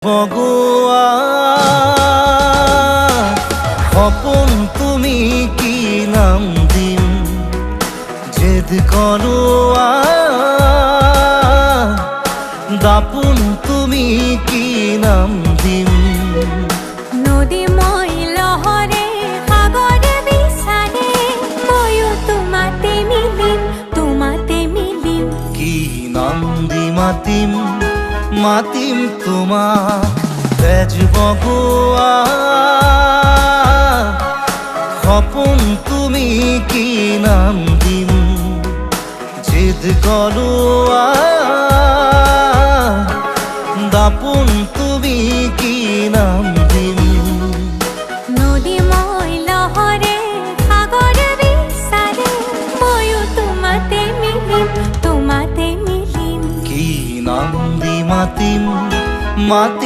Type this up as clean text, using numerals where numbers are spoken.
বগোয়া খপন তুমি কি নাম দিম জেদ করোয়া দাপুন তুমি কি নাম দিম নদী মই লহরে সাগরে বিচারে ময়ো তোমাতে মিলিম কি নাম দি মাতিম মাতিম তোমাক তেজ বগোয়া খপন তুমি কি নাম দিম জেদ করোয়া দাপুন তুমি কি নাম দিম নদী মই লহরে সাগরে বিচারে ময়ো তোমাতে মিলিম কি নাম দি মাতিম মাতিম